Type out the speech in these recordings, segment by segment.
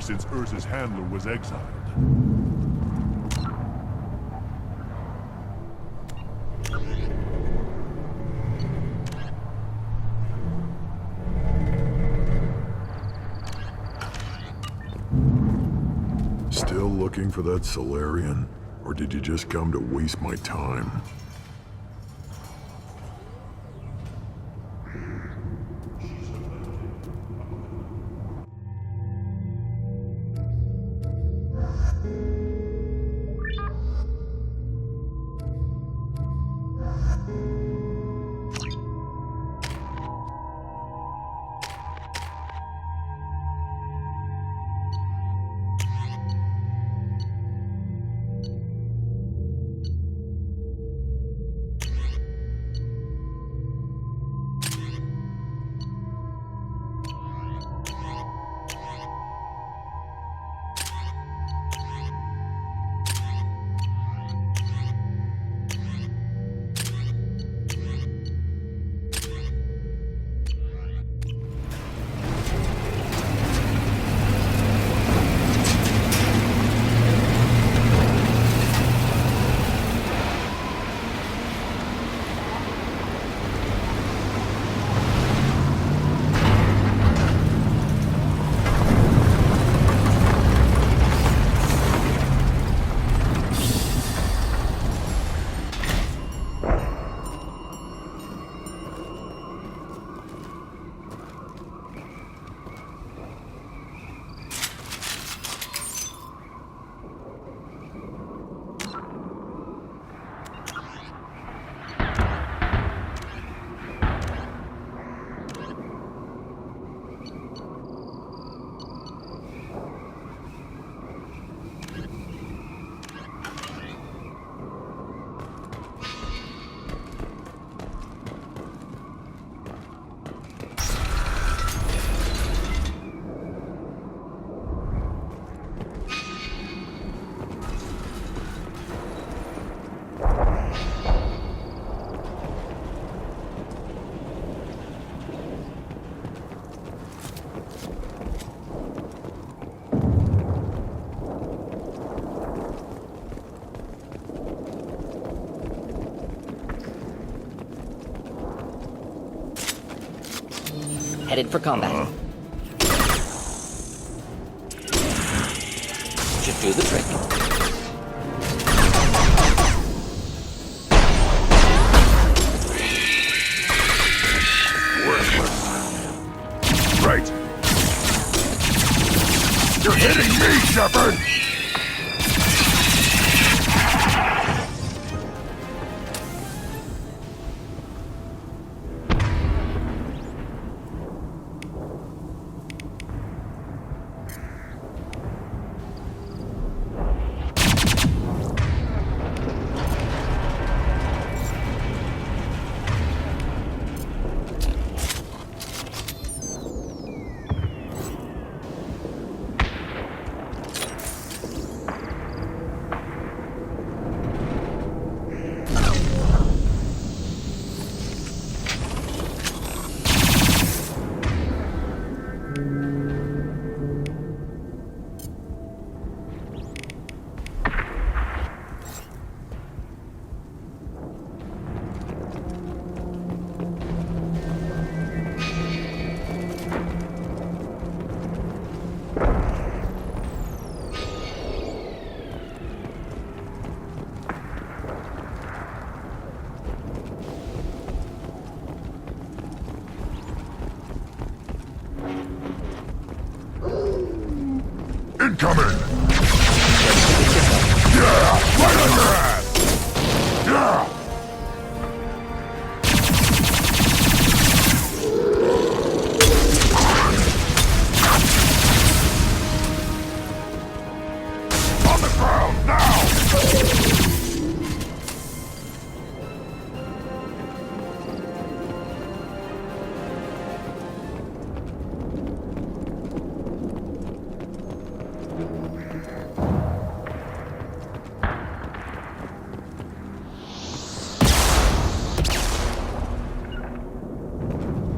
since Urza's handler was exiled. Still looking for that Solarian? Or did you just come to waste my time? Headed for combat. Should do the trick. Right. You're hitting me, Shepard! Incoming! Yeah! Right on your ass! Yeah! On the ground, now!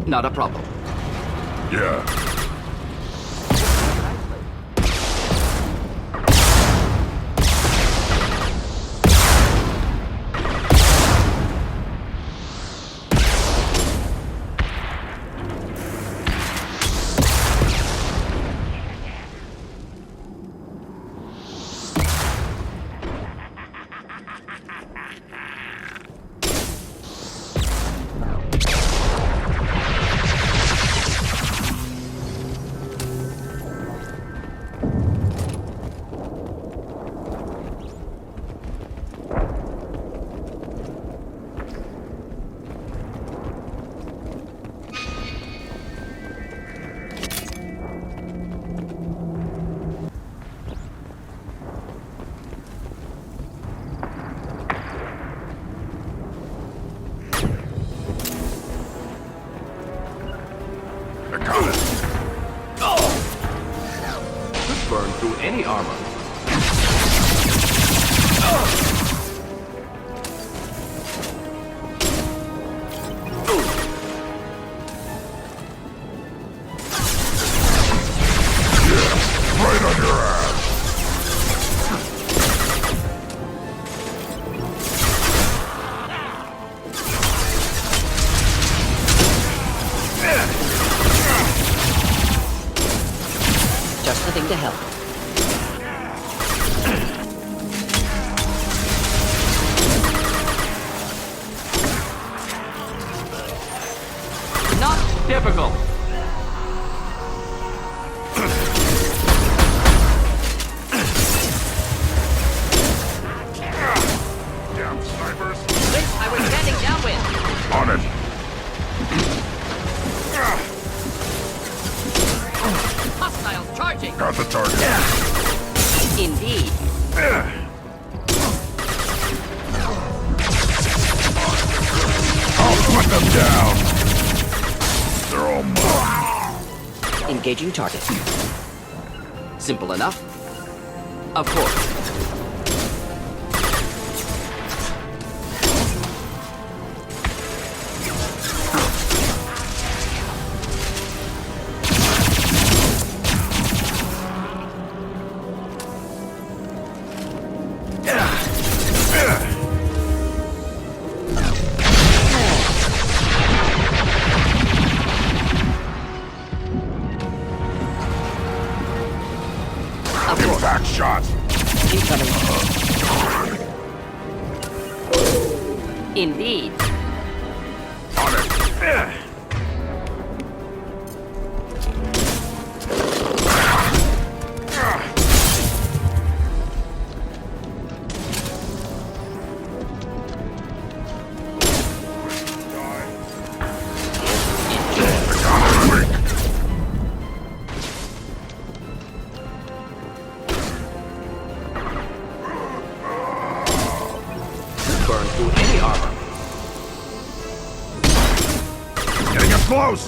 Not a problem. Yeah. through any armor. Right on your ass! Just the thing to help. Not difficult. Damn snipers! This I was standing downwind. On it! Hostiles charging. Got the target. Indeed. I'll put them down! They're all mine. Engaging target. Simple enough. Of course. Of course. Impact shot! Incoming. Indeed. On it! Burn through any armor. Getting up close!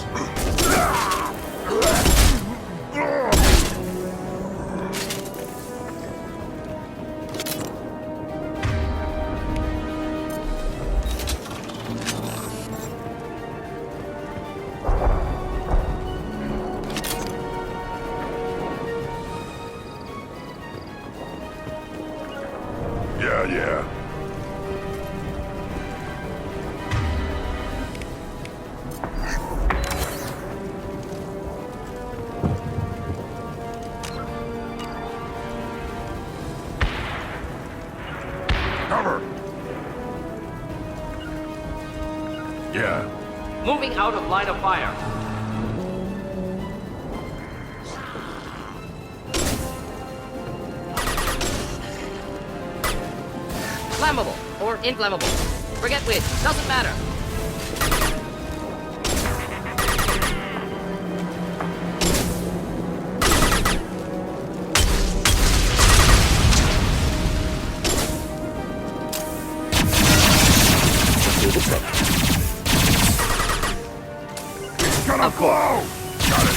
Yeah. Cover! Yeah. Moving out of line of fire. Flammable or inflammable. Forget which. Doesn't matter. Do the trick. It's gonna blow! Got it!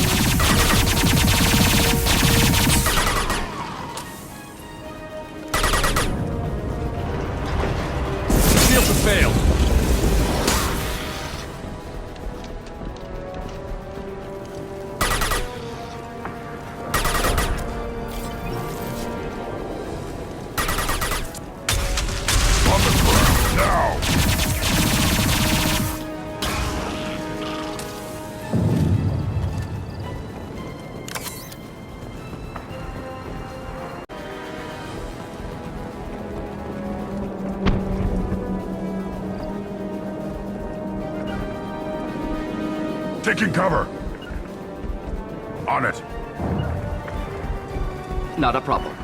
Shield to fail. On the ground, now! Taking cover! On it! Not a problem.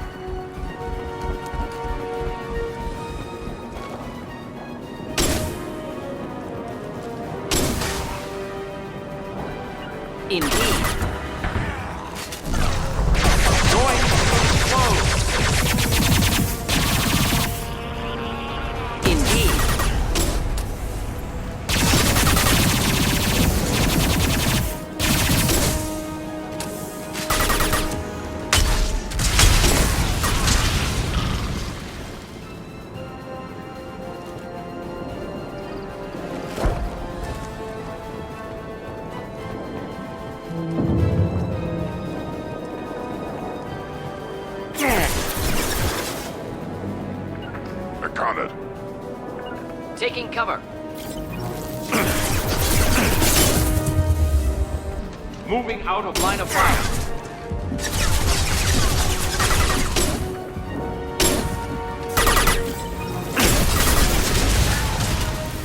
Indeed. Going close. Indeed. Taking cover. Moving out of line of fire.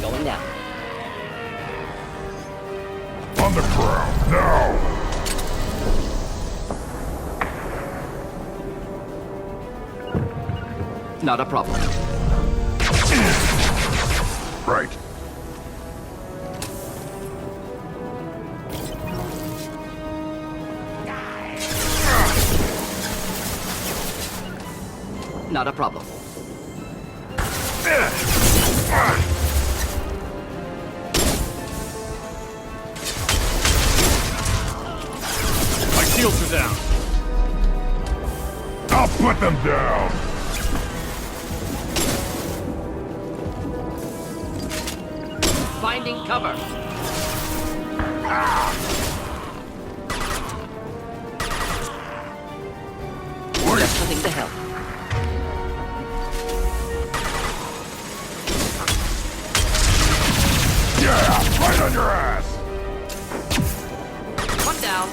Going down. On the ground, now! Not a problem. Right. Not a problem. My shields are down. I'll put them down! Finding cover. Just the thing to help. Yeah! Right on your ass! One down.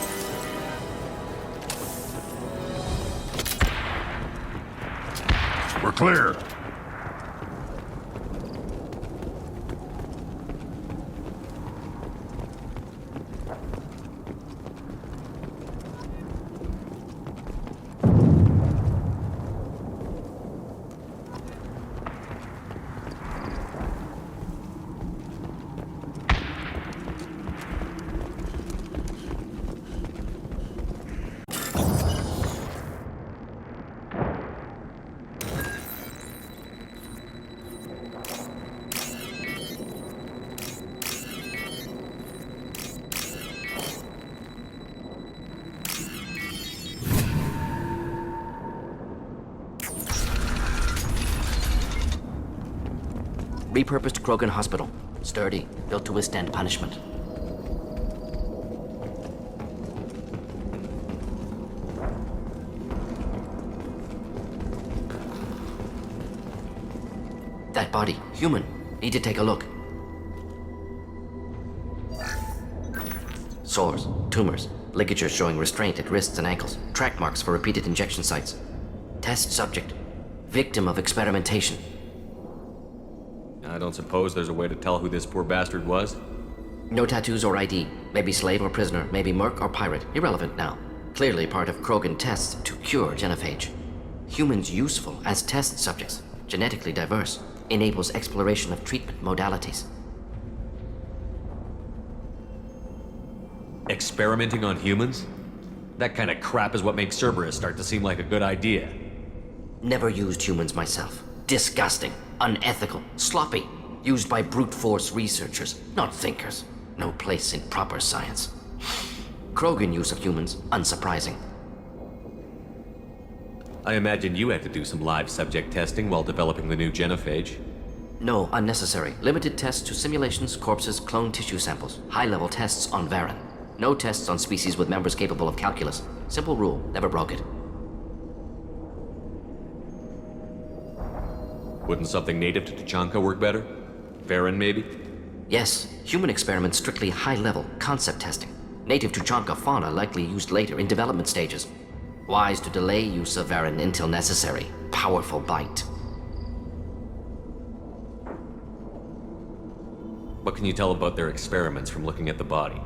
We're clear. Repurposed Krogan Hospital. Sturdy, built to withstand punishment. That body, human. Need to take a look. Sores, tumors, ligatures showing restraint at wrists and ankles, track marks for repeated injection sites. Test subject, victim of experimentation. I don't suppose there's a way to tell who this poor bastard was? No tattoos or ID. Maybe slave or prisoner, maybe merc or pirate. Irrelevant now. Clearly part of Krogan tests to cure genophage. Humans useful as test subjects. Genetically diverse. Enables exploration of treatment modalities. Experimenting on humans? That kind of crap is what makes Cerberus start to seem like a good idea. Never used humans myself. Disgusting, unethical, sloppy. Used by brute force researchers, not thinkers. No place in proper science. Krogan use of humans, unsurprising. I imagine you had to do some live subject testing while developing the new genophage. No, unnecessary. Limited tests to simulations, corpses, cloned tissue samples. High-level tests on Varen. No tests on species with members capable of calculus. Simple rule, never broke it. Wouldn't something native to Tuchanka work better? Varen, maybe? Yes, human experiments strictly high-level, concept testing. Native Tuchanka fauna likely used later in development stages. Wise to delay use of Varen until necessary. Powerful bite. What can you tell about their experiments from looking at the body?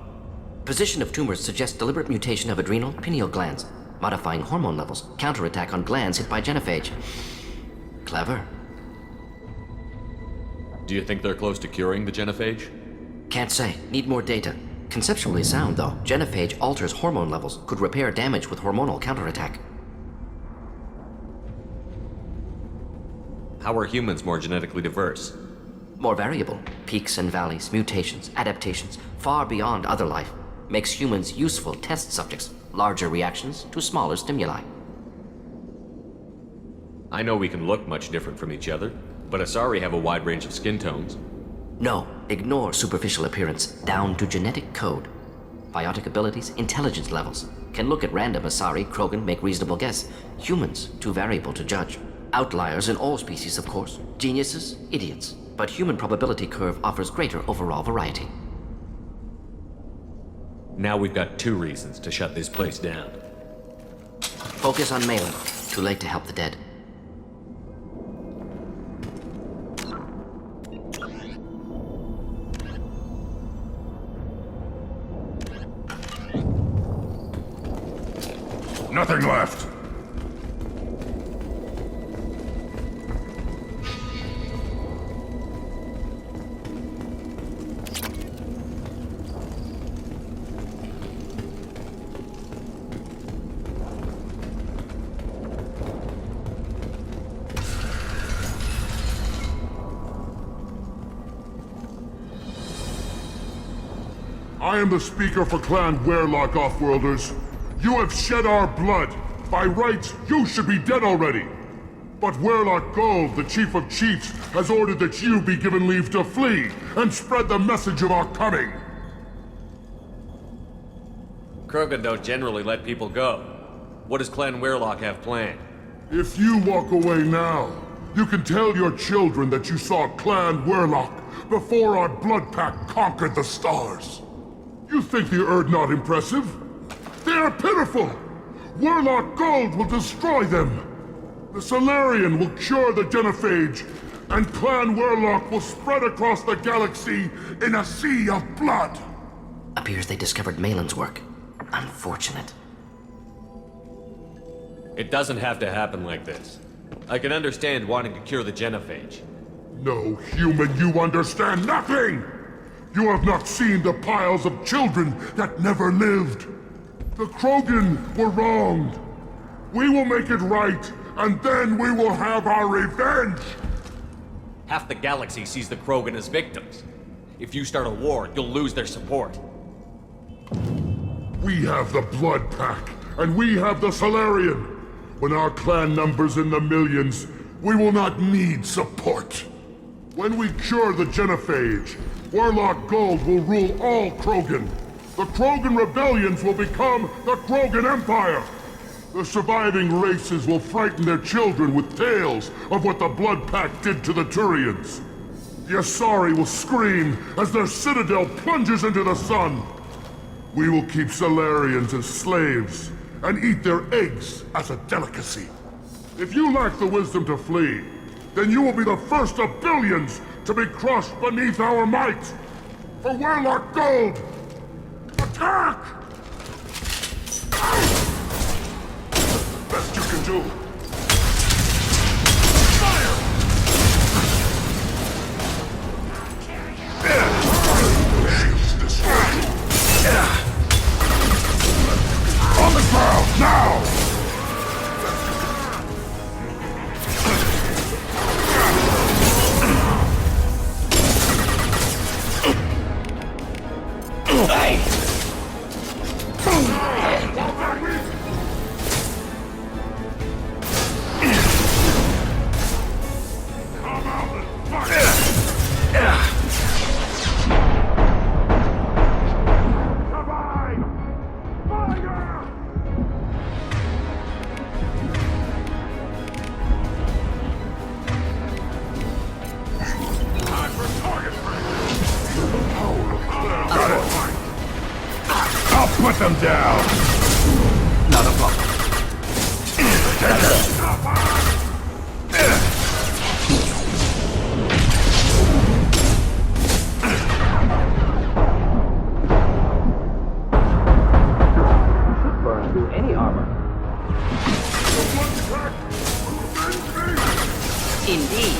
Position of tumors suggests deliberate mutation of adrenal, pineal glands, modifying hormone levels, counterattack on glands hit by genophage. Clever. Do you think they're close to curing the genophage? Can't say. Need more data. Conceptually sound, though. Genophage alters hormone levels, could repair damage with hormonal counterattack. How are humans more genetically diverse? More variable. Peaks and valleys, mutations, adaptations, far beyond other life. Makes humans useful test subjects. Larger reactions to smaller stimuli. I know we can look much different from each other, but Asari have a wide range of skin tones. No, ignore superficial appearance, down to genetic code. Biotic abilities, intelligence levels. Can look at random Asari, Krogan, make reasonable guess. Humans, too variable to judge. Outliers in all species, of course. Geniuses, idiots. but human probability curve offers greater overall variety. Now we've got 2 reasons to shut this place down. Focus on Malin. Too late to help the dead. Nothing left. I am the speaker for Clan Werlock, Offworlders. You have shed our blood. By rights, you should be dead already. But Werlock Gold, the Chief of Chiefs, has ordered that you be given leave to flee and spread the message of our coming. Krogan don't generally let people go. What does Clan Werlock have planned? If you walk away now, you can tell your children that you saw Clan Werlock before our blood pact conquered the stars. You think the Erd not impressive? They are pitiful! Werlock Gold will destroy them! The Solarian will cure the genophage, and Clan Werlock will spread across the galaxy in a sea of blood! Appears they discovered Malin's work. Unfortunate. It doesn't have to happen like this. I can understand wanting to cure the genophage. No, human, you understand nothing! You have not seen the piles of children that never lived. The Krogan were wronged. We will make it right, and then we will have our revenge! Half the galaxy sees the Krogan as victims. If you start a war, you'll lose their support. We have the Blood Pack, and we have the Solarian. When our clan numbers in the millions, we will not need support. When we cure the genophage, Werlock Gold will rule all Krogan. The Krogan rebellions will become the Krogan Empire. The surviving races will frighten their children with tales of what the Blood Pact did to the Turians. The Asari will scream as their citadel plunges into the sun. We will keep Solarians as slaves and eat their eggs as a delicacy. If you lack the wisdom to flee, then you will be the first of billions to be crushed beneath our might! For Werlock Gold! Attack! Best you can do! Fire! Shields destroyed! On the ground, now! Put them down! Not a problem. Burn through any armor. Indeed.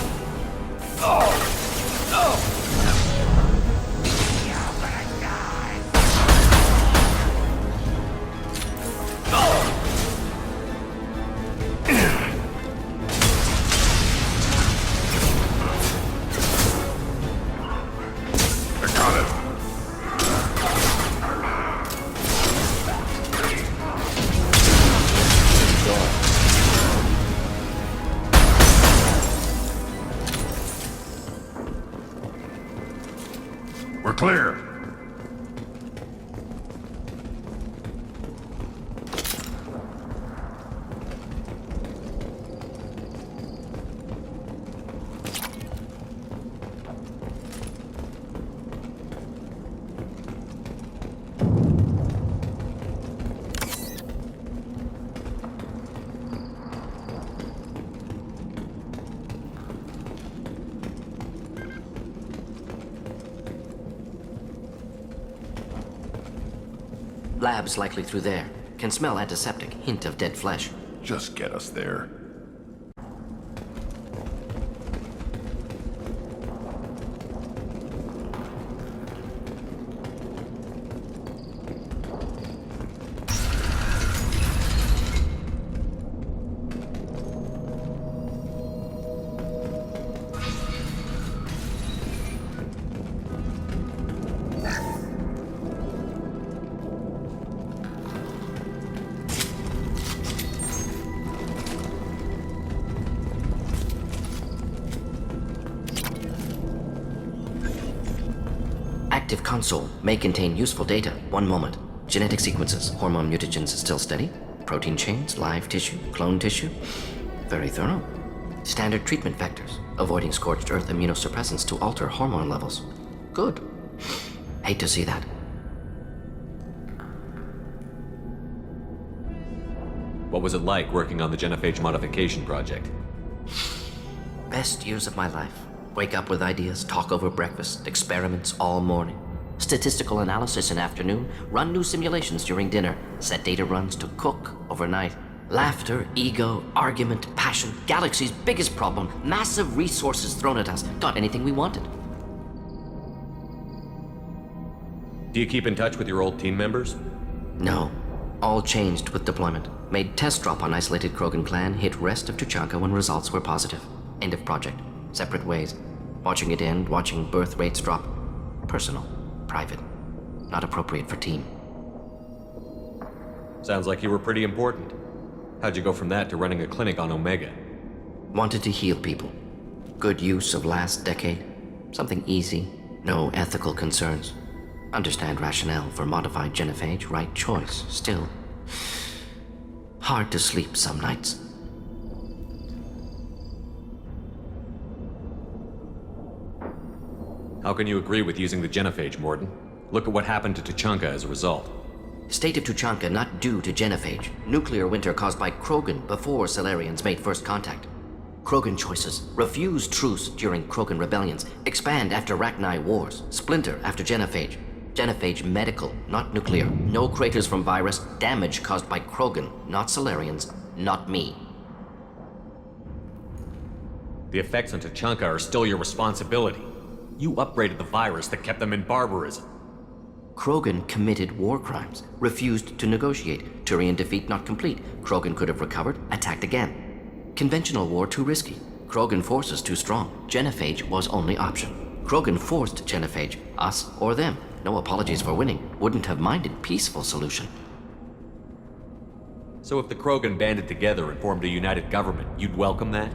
Lab's likely through there. Can smell antiseptic, hint of dead flesh. Just get us there. Active console may contain useful data. One moment. Genetic sequences, hormone mutagens still steady. Protein chains, live tissue, clone tissue. Very thorough. Standard treatment vectors, avoiding scorched earth immunosuppressants to alter hormone levels. Good. Hate to see that. What was it like working on the genophage modification project? Best years of my life. Wake up with ideas, talk over breakfast, experiments all morning. Statistical analysis in afternoon, run new simulations during dinner, set data runs to cook overnight. Laughter, ego, argument, passion, galaxy's biggest problem, massive resources thrown at us. Got anything we wanted. Do you keep in touch with your old team members? No. All changed with deployment. Made test drop on isolated Krogan clan, hit rest of Tuchanka when results were positive. End of project. Separate ways. Watching it end, watching birth rates drop. Personal. Private. Not appropriate for team. Sounds like you were pretty important. How'd you go from that to running a clinic on Omega? Wanted to heal people. Good use of last decade. Something easy. No ethical concerns. Understand rationale for modified genophage, right choice. Still. Hard to sleep some nights. How can you agree with using the genophage, Mordin? Look at what happened to Tuchanka as a result. State of Tuchanka not due to genophage. Nuclear winter caused by Krogan before Salarians made first contact. Krogan choices. Refuse truce during Krogan rebellions. Expand after Rachni wars. Splinter after genophage. Genophage medical, not nuclear. No craters from virus. Damage caused by Krogan, not Salarians, not me. The effects on Tuchanka are still your responsibility. You upgraded the virus that kept them in barbarism. Krogan committed war crimes, refused to negotiate. Turian defeat not complete. Krogan could have recovered, attacked again. Conventional war too risky. Krogan forces too strong. Genophage was only option. Krogan forced genophage, us or them. No apologies for winning. Wouldn't have minded peaceful solution. So if the Krogan banded together and formed a united government, you'd welcome that?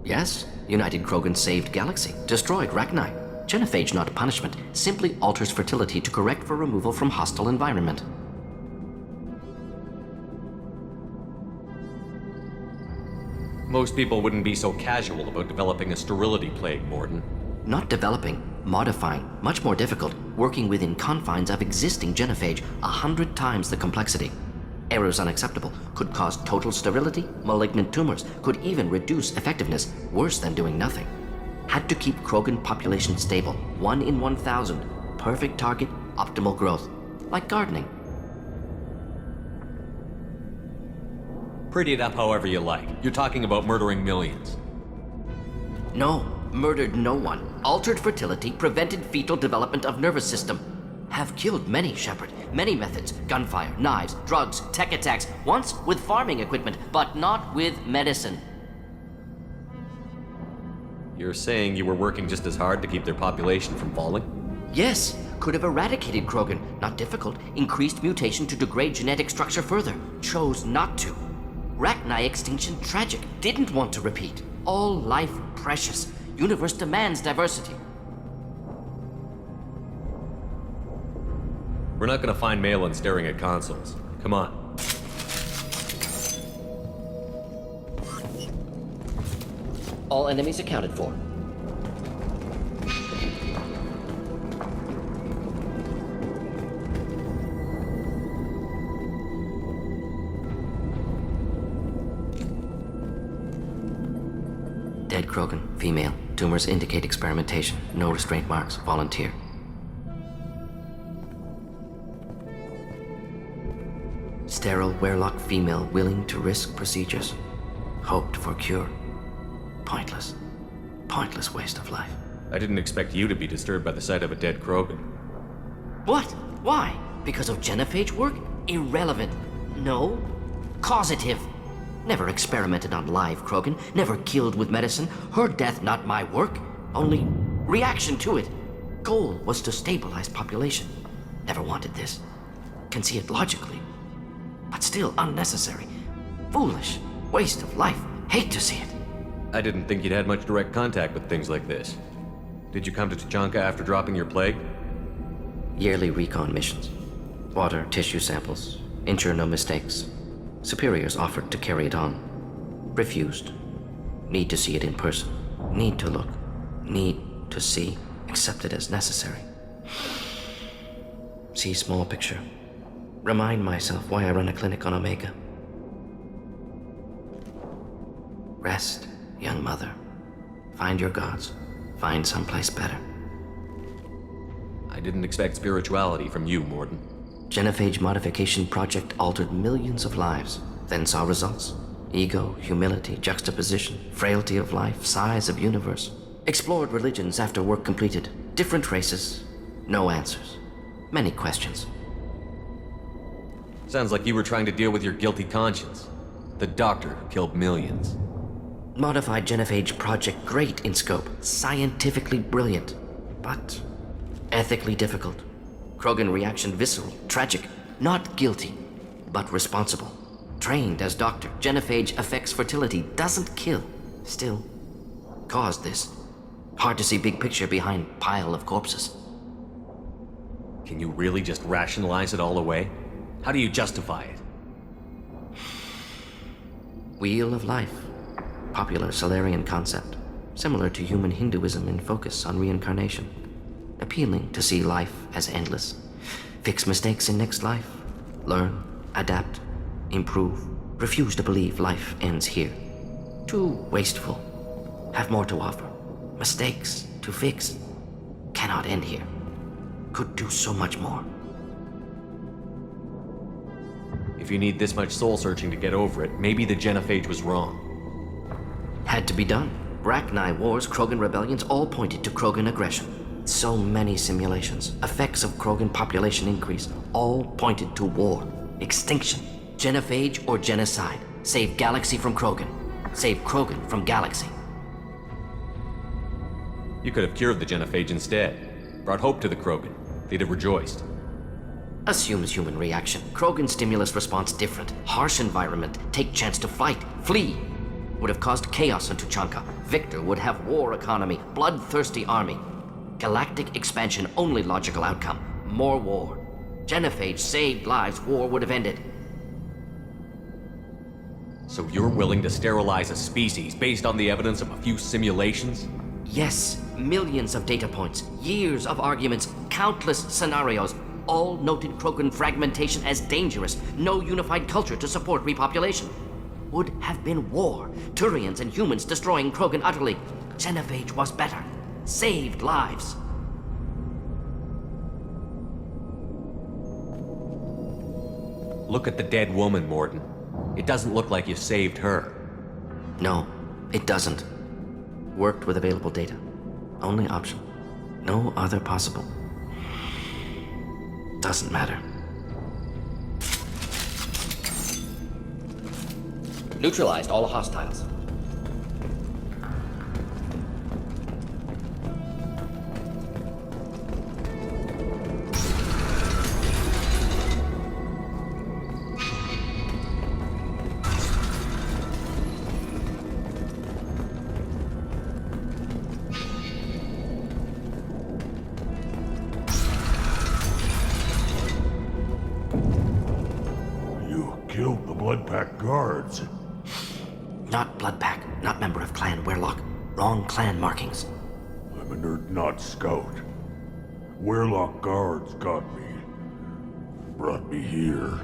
Yes, United Krogan saved Galaxy, destroyed Rachni. Genophage not punishment, simply alters fertility to correct for removal from hostile environment. Most people wouldn't be so casual about developing a sterility plague, Mordin. Not developing, modifying, much more difficult, working within confines of existing genophage, 100 times the complexity. Errors unacceptable, could cause total sterility, malignant tumors, could even reduce effectiveness, worse than doing nothing. Had to keep Krogan population stable, 1 in 1,000. Perfect target, optimal growth. Like gardening. Pretty it up however you like. You're talking about murdering millions. No, murdered no one. Altered fertility, prevented fetal development of nervous system. Have killed many, Shepard. Many methods. Gunfire, knives, drugs, tech attacks. Once with farming equipment, but not with medicine. You're saying you were working just as hard to keep their population from falling? Yes, could have eradicated Krogan. Not difficult. Increased mutation to degrade genetic structure further. Chose not to. Rachni extinction tragic. Didn't want to repeat. All life precious. Universe demands diversity. We're not gonna find Malin staring at consoles. Come on. All enemies accounted for. Dead Krogan, female. Tumors indicate experimentation. No restraint marks. Volunteer. Sterile Werlock female willing to risk procedures. Hoped for cure. Pointless. Pointless waste of life. I didn't expect you to be disturbed by the sight of a dead Krogan. What? Why? Because of genophage work? Irrelevant. No. Causative. Never experimented on live Krogan. Never killed with medicine. Her death not my work. Only reaction to it. Goal was to stabilize population. Never wanted this. Can see it logically. But still unnecessary. Foolish. Waste of life. Hate to see it. I didn't think you'd had much direct contact with things like this. Did you come to Tuchanka after dropping your plague? Yearly recon missions. Water, tissue samples. Ensure no mistakes. Superiors offered to carry it on. Refused. Need to see it in person. Need to look. Need to see. Accepted as necessary. See small picture. Remind myself why I run a clinic on Omega. Rest, young mother. Find your gods. Find someplace better. I didn't expect spirituality from you, Mordin. Genophage modification project altered millions of lives, then saw results. Ego, humility, juxtaposition, frailty of life, size of universe. Explored religions after work completed. Different races. No answers. Many questions. Sounds like you were trying to deal with your guilty conscience. The doctor who killed millions. Modified genophage project great in scope. Scientifically brilliant. But ethically difficult. Krogan reaction visceral, tragic. Not guilty, but responsible. Trained as doctor, genophage affects fertility, doesn't kill. Still, caused this. Hard to see big picture behind pile of corpses. Can you really just rationalize it all away? How do you justify it? Wheel of life. Popular Solarian concept. Similar to human Hinduism in focus on reincarnation. Appealing to see life as endless. Fix mistakes in next life. Learn, adapt, improve. Refuse to believe life ends here. Too wasteful. Have more to offer. Mistakes to fix. Cannot end here. Could do so much more. If you need this much soul searching to get over it, maybe the genophage was wrong. Had to be done. Rachni wars, Krogan rebellions, all pointed to Krogan aggression. So many simulations, effects of Krogan population increase, all pointed to war, extinction, genophage or genocide. Save galaxy from Krogan. Save Krogan from galaxy. You could have cured the genophage instead. Brought hope to the Krogan. They'd have rejoiced. Assumes human reaction. Krogan stimulus response different. Harsh environment. Take chance to fight. Flee. Would have caused chaos in Tuchanka. Victor would have war economy. Bloodthirsty army. Galactic expansion only logical outcome. More war. Genophage saved lives. War would have ended. So you're willing to sterilize a species based on the evidence of a few simulations? Yes. Millions of data points. Years of arguments. Countless scenarios. All noted Krogan fragmentation as dangerous. No unified culture to support repopulation. Would have been war. Turians and humans destroying Krogan utterly. Genophage was better. Saved lives. Look at the dead woman, Mordin. It doesn't look like you saved her. No, it doesn't. Worked with available data. Only option. No other possible. Doesn't matter. Neutralized all hostiles. You killed the Blood Pack guards. Not Bloodpack, not member of Clan Werlock. Wrong clan markings. I'm a nerd, not scout. Werlock guards got me. Brought me here.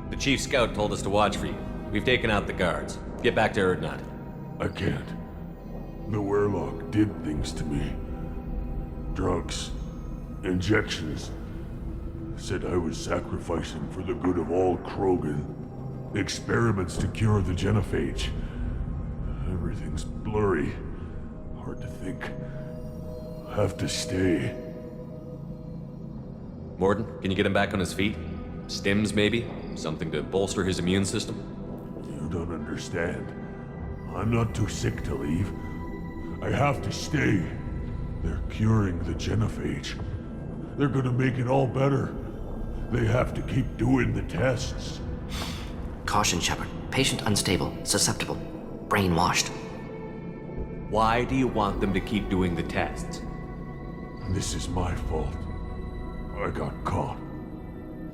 The chief scout told us to watch for you. We've taken out the guards. Get back to Erdnot. I can't. The Werlock did things to me. Drugs. Injections. Said I was sacrificing for the good of all Krogan. Experiments to cure the genophage. Everything's blurry. Hard to think. Have to stay. Mordin, can you get him back on his feet? Stims, maybe? Something to bolster his immune system? You don't understand. I'm not too sick to leave. I have to stay. They're curing the genophage. They're gonna make it all better. They have to keep doing the tests. Caution, Shepard. Patient unstable, susceptible, brainwashed. Why do you want them to keep doing the tests? This is my fault. I got caught.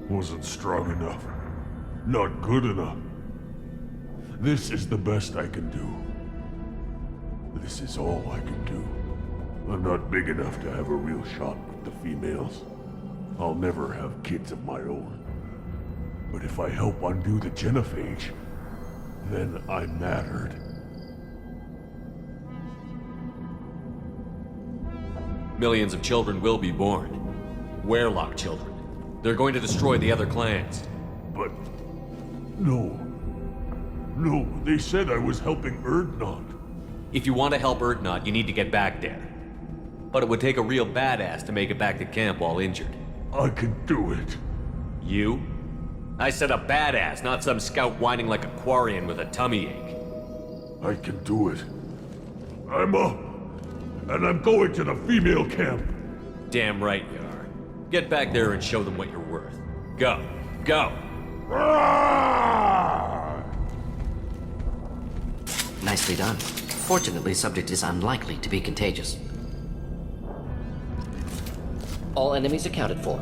Wasn't strong enough. Not good enough. This is the best I can do. This is all I can do. I'm not big enough to have a real shot with the females. I'll never have kids of my own. But if I help undo the genophage, then I mattered. Millions of children will be born. Werlock children. They're going to destroy the other clans. But... No. No, they said I was helping Erdnot. If you want to help Erdnot, you need to get back there. But it would take a real badass to make it back to camp while injured. I can do it. You? I said a badass, not some scout whining like a Quarian with a tummy ache. I can do it. I'm up. And I'm going to the female camp. Damn right you are. Get back there and show them what you're worth. Go. Go! Nicely done. Fortunately, subject is unlikely to be contagious. All enemies accounted for.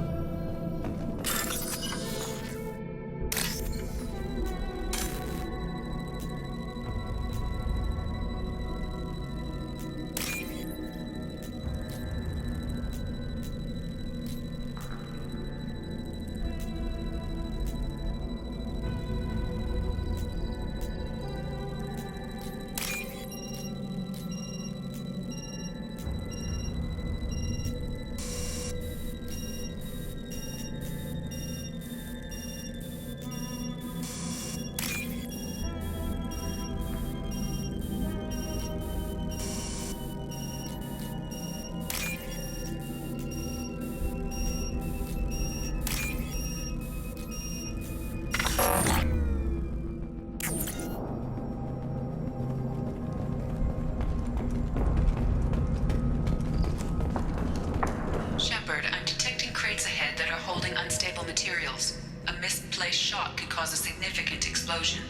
Shepard, I'm detecting crates ahead that are holding unstable materials. A misplaced shot could cause a significant explosion.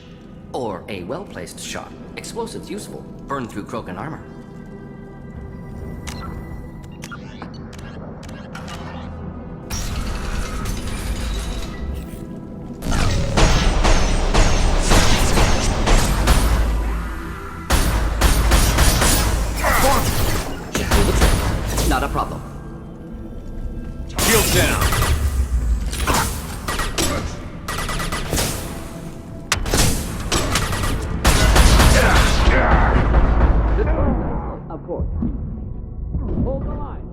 Or a well-placed shot. Explosives useful. Burn through Krogan armor. Should do the trick. Not a problem. Shield down! Of course. Hold the line.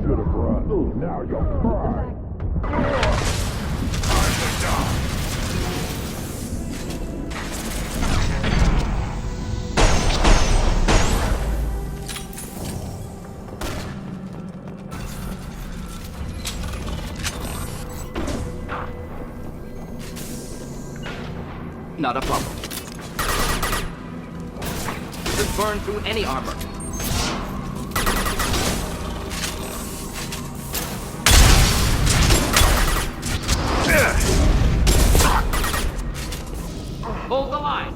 Should have run. Now you'll cry. Not a problem. Should burn through any armor. Hold the line.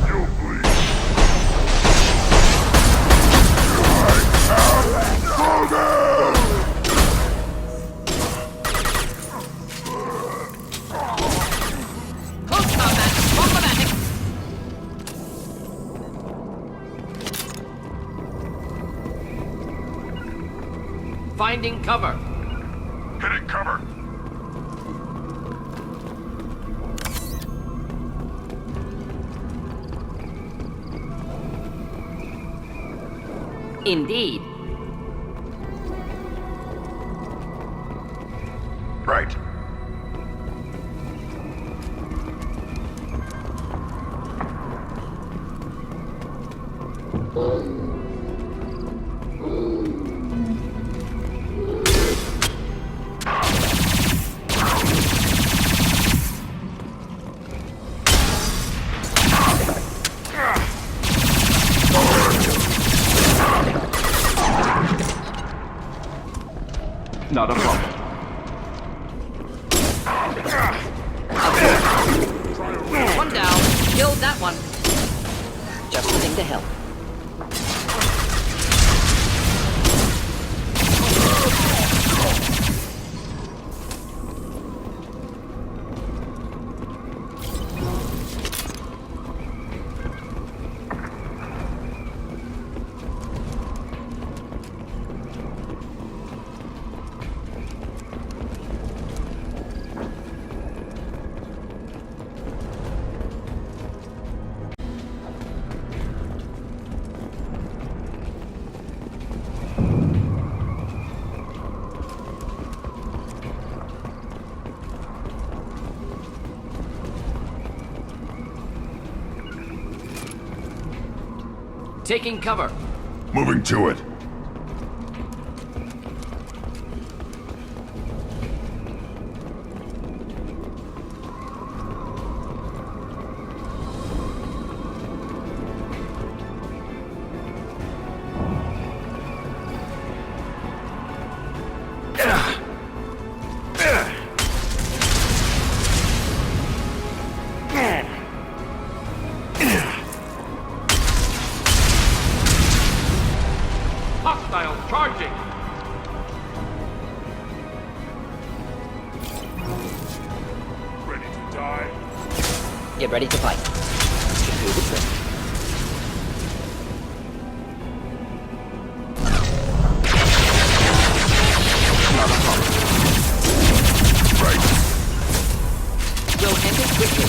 You bleed. Close combat. Problematic. Finding cover. Hitting cover. Indeed. Right. Not a problem. One down. Killed that one. Just a thing to help. Taking cover. Moving to it. Hostiles charging! Ready to die? Get ready to fight. Should do the trick. Right. We'll end it quickly.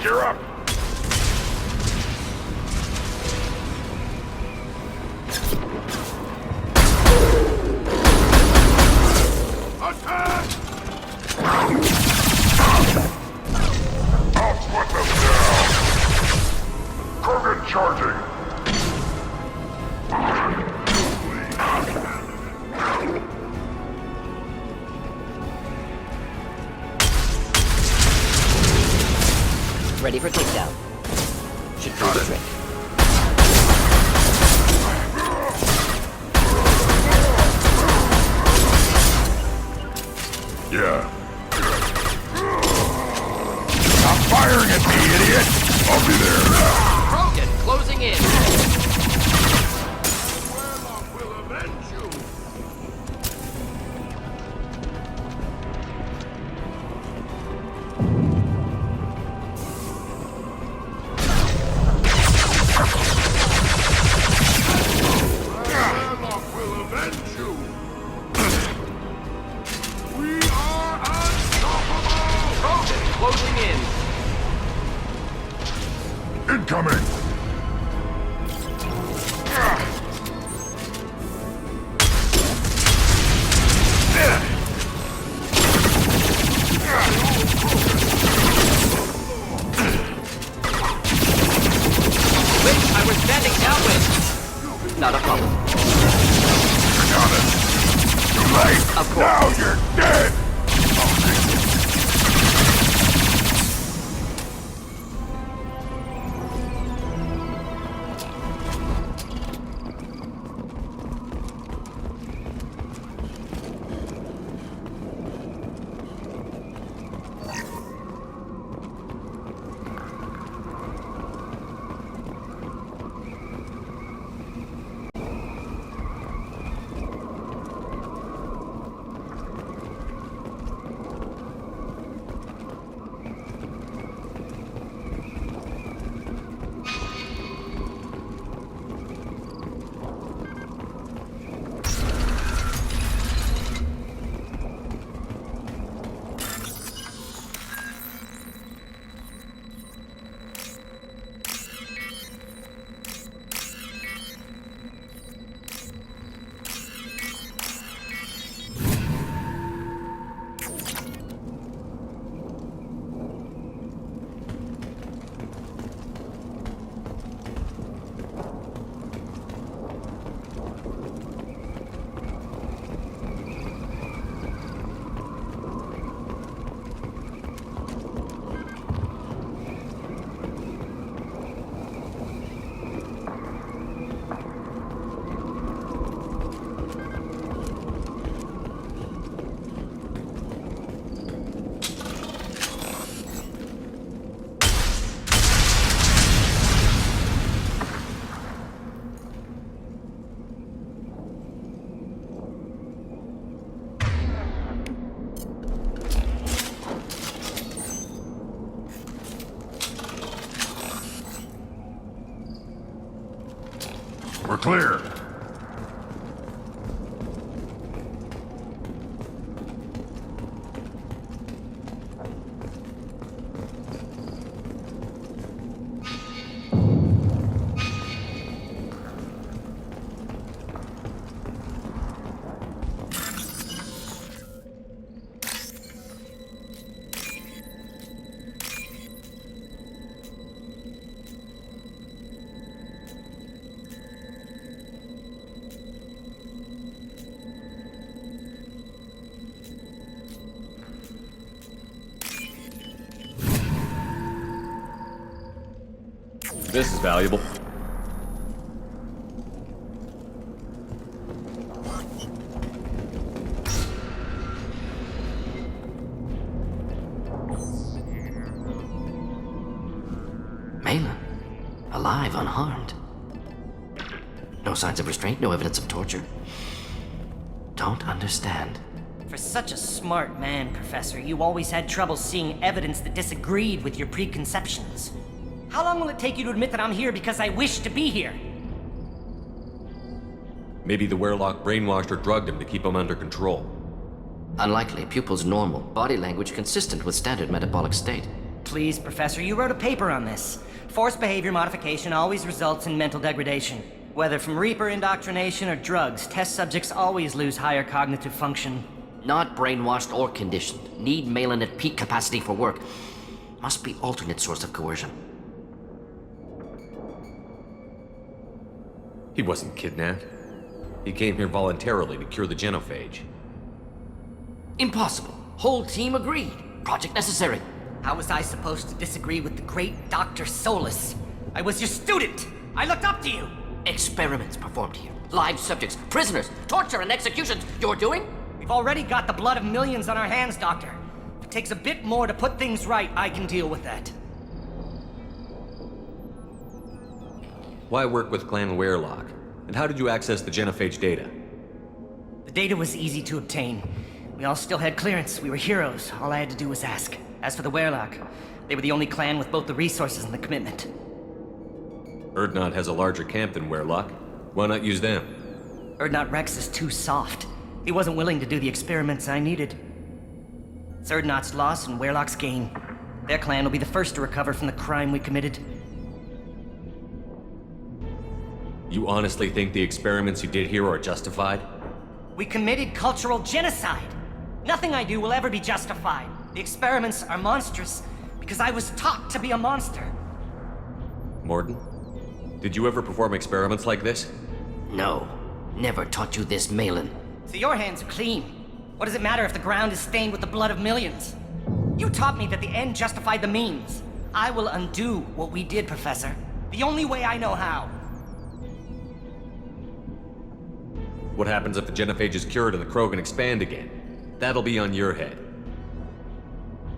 You're up. Attack! I'll put them down. Krogan charging. Ready for takedown. Should do the trick. Yeah. Stop firing at me, idiot! I'll be there. Krogan closing in. Warlock will avenge you. Warlock will avenge you. We are unstoppable. Krogan closing in. Incoming! Of course. Now you're dead! We're clear. This is valuable. Malin, alive, unharmed. No signs of restraint, no evidence of torture. Don't understand. For such a smart man, Professor, you always had trouble seeing evidence that disagreed with your preconceptions. How long will it take you to admit that I'm here because I wish to be here? Maybe the Werelock brainwashed or drugged him to keep him under control. Unlikely. Pupil's normal. Body language consistent with standard metabolic state. Please, Professor, you wrote a paper on this. Forced behavior modification always results in mental degradation. Whether from Reaper indoctrination or drugs, test subjects always lose higher cognitive function. Not brainwashed or conditioned. Need Malin at peak capacity for work. Must be alternate source of coercion. He wasn't kidnapped. He came here voluntarily to cure the genophage. Impossible. Whole team agreed. Project necessary. How was I supposed to disagree with the great Dr. Solus? I was your student! I looked up to you! Experiments performed here. Live subjects, prisoners, torture and executions. You're doing? We've already got the blood of millions on our hands, Doctor. If it takes a bit more to put things right, I can deal with that. Why work with Clan Werelock? And how did you access the genophage data? The data was easy to obtain. We all still had clearance. We were heroes. All I had to do was ask. As for the Werelock, they were the only clan with both the resources and the commitment. Urdnot has a larger camp than Werelock. Why not use them? Urdnot Rex is too soft. He wasn't willing to do the experiments I needed. It's Urdnot's loss and Werelock's gain. Their clan will be the first to recover from the crime we committed. You honestly think the experiments you did here are justified? We committed cultural genocide. Nothing I do will ever be justified. The experiments are monstrous because I was taught to be a monster. Mordin, did you ever perform experiments like this? No. Never taught you this, Malin. So your hands are clean. What does it matter if the ground is stained with the blood of millions? You taught me that the end justified the means. I will undo what we did, Professor. The only way I know how. What happens if the genophage is cured and the Krogan expand again? That'll be on your head.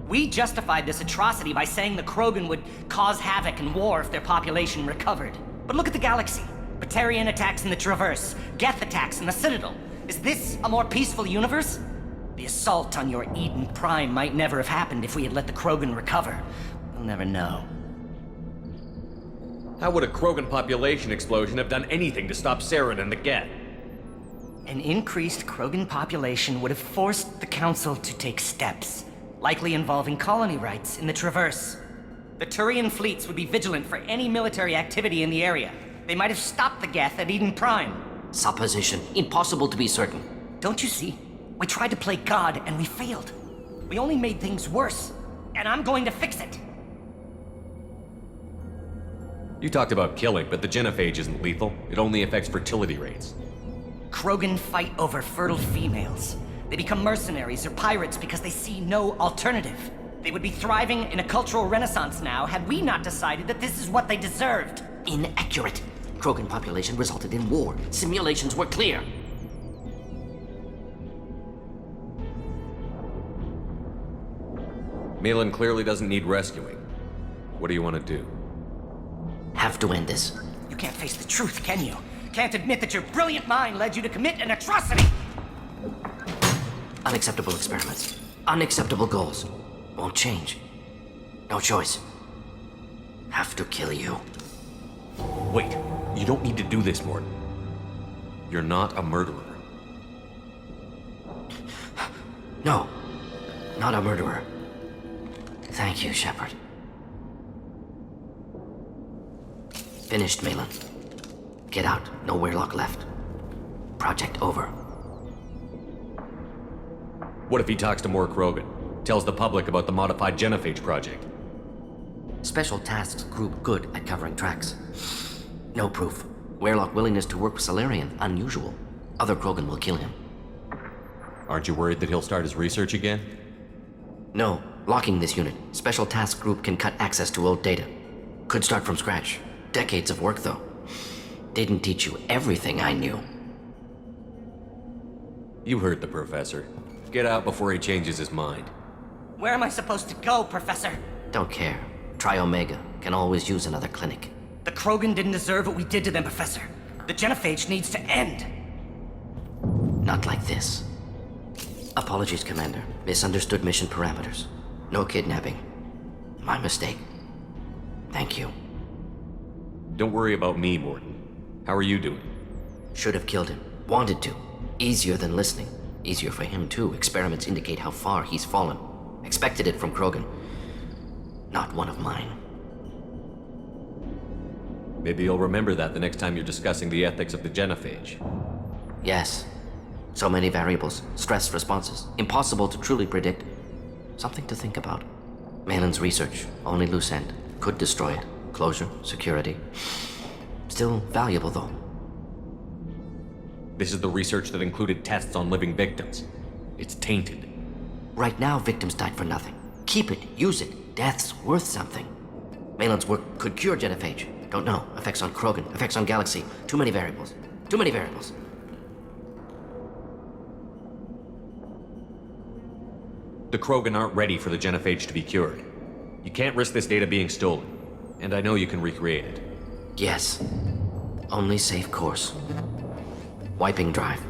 We justified this atrocity by saying the Krogan would cause havoc and war if their population recovered. But look at the galaxy. Batarian attacks in the Traverse, Geth attacks in the Citadel. Is this a more peaceful universe? The assault on your Eden Prime might never have happened if we had let the Krogan recover. We'll never know. How would a Krogan population explosion have done anything to stop Saren and the Geth? An increased Krogan population would have forced the Council to take steps, likely involving colony rights in the Traverse. The Turian fleets would be vigilant for any military activity in the area. They might have stopped the Geth at Eden Prime. Supposition. Impossible to be certain. Don't you see? We tried to play God and we failed. We only made things worse, and I'm going to fix it. You talked about killing, but the genophage isn't lethal. It only affects fertility rates. Krogan fight over fertile females. They become mercenaries or pirates because they see no alternative. They would be thriving in a cultural renaissance now had we not decided that this is what they deserved. Inaccurate. Krogan population resulted in war. Simulations were clear. Malin clearly doesn't need rescuing. What do you want to do? Have to end this. You can't face the truth, can you? Can't admit that your brilliant mind led you to commit an atrocity! Unacceptable experiments. Unacceptable goals. Won't change. No choice. Have to kill you. Wait, you don't need to do this, Mordin. You're not a murderer. No. Not a murderer. Thank you, Shepard. Finished, Malin. Get out. No Weirlock left. Project over. What if he talks to more Krogan? Tells the public about the modified genophage project? Special Tasks Group good at covering tracks. No proof. Weirlock willingness to work with Salarian, unusual. Other Krogan will kill him. Aren't you worried that he'll start his research again? No. Locking this unit. Special Task Group can cut access to old data. Could start from scratch. Decades of work, though. Didn't teach you everything I knew. You heard the professor. Get out before he changes his mind. Where am I supposed to go, Professor? Don't care. Try Omega. Can always use another clinic. The Krogan didn't deserve what we did to them, Professor. The genophage needs to end. Not like this. Apologies, Commander. Misunderstood mission parameters. No kidnapping. My mistake. Thank you. Don't worry about me, Mordin. How are you doing? Should have killed him. Wanted to. Easier than listening. Easier for him, too. Experiments indicate how far he's fallen. Expected it from Krogan. Not one of mine. Maybe you'll remember that the next time you're discussing the ethics of the genophage. Yes. So many variables. Stress responses. Impossible to truly predict. Something to think about. Malin's research. Only loose end. Could destroy it. Closure. Security. Still valuable, though. This is the research that included tests on living victims. It's tainted. Right now, victims died for nothing. Keep it. Use it. Death's worth something. Malin's work could cure genophage. Don't know. Effects on Krogan. Effects on Galaxy. Too many variables. Too many variables. The Krogan aren't ready for the genophage to be cured. You can't risk this data being stolen. And I know you can recreate it. Yes. Only safe course. Wiping drive.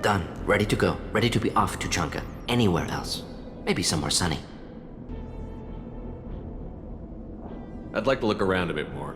Done. Ready to go. Ready to be off to Chunka. Anywhere else. Maybe somewhere sunny. I'd like to look around a bit more.